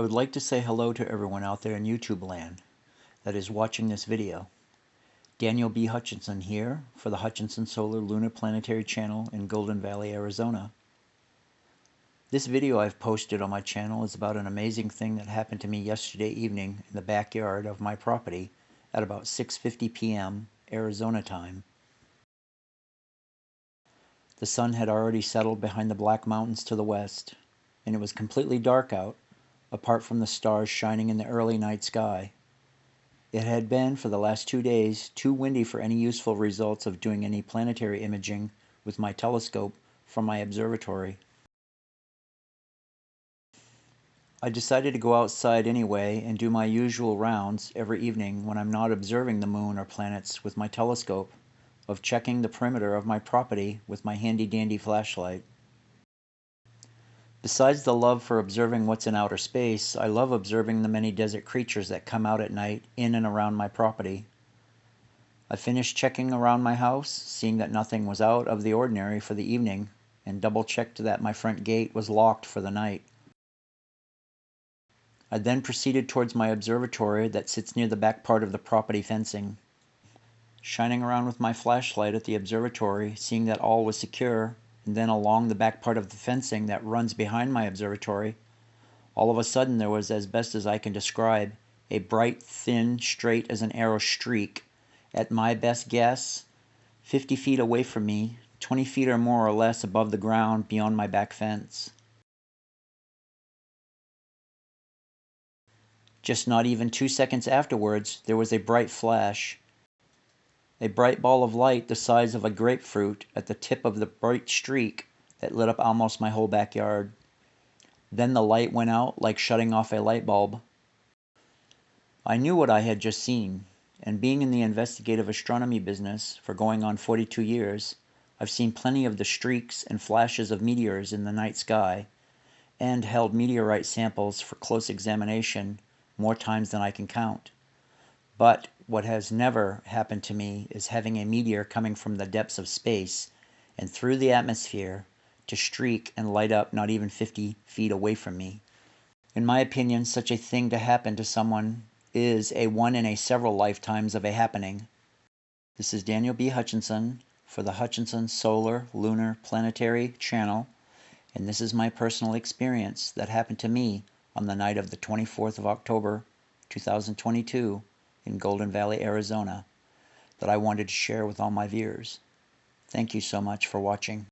I would like to say hello to everyone out there in YouTube land that is watching this video. Daniel B. Hutchinson here for the Hutchinson Solar Lunar Planetary Channel in Golden Valley, Arizona. This video I've posted on my channel is about an amazing thing that happened to me yesterday evening in the backyard of my property at about 6:50 p.m. Arizona time. The sun had already settled behind the Black Mountains to the west, and it was completely dark out, apart from the stars shining in the early night sky. It had been, for the last 2 days, too windy for any useful results of doing any planetary imaging with my telescope from my observatory. I decided to go outside anyway and do my usual rounds every evening when I'm not observing the moon or planets with my telescope, of checking the perimeter of my property with my handy-dandy flashlight. Besides the love for observing what's in outer space, I love observing the many desert creatures that come out at night in and around my property. I finished checking around my house, seeing that nothing was out of the ordinary for the evening, and double-checked that my front gate was locked for the night. I then proceeded towards my observatory that sits near the back part of the property fencing. Shining around with my flashlight at the observatory, seeing that all was secure, and then along the back part of the fencing that runs behind my observatory, all of a sudden there was, as best as I can describe, a bright, thin, straight as an arrow streak, at my best guess, 50 feet away from me, 20 feet or more or less above the ground beyond my back fence. Just not even 2 seconds afterwards, there was a bright flash, a bright ball of light the size of a grapefruit at the tip of the bright streak that lit up almost my whole backyard. Then the light went out like shutting off a light bulb. I knew what I had just seen, and being in the investigative astronomy business for going on 42 years, I've seen plenty of the streaks and flashes of meteors in the night sky, and held meteorite samples for close examination more times than I can count. But what has never happened to me is having a meteor coming from the depths of space and through the atmosphere to streak and light up not even 50 feet away from me. In my opinion, such a thing to happen to someone is a one in a several lifetimes of a happening. This is Daniel B. Hutchinson for the Hutchinson Solar Lunar Planetary Channel, and this is my personal experience that happened to me on the night of the 24th of October, 2022 in Golden Valley, Arizona, that I wanted to share with all my viewers. Thank you so much for watching.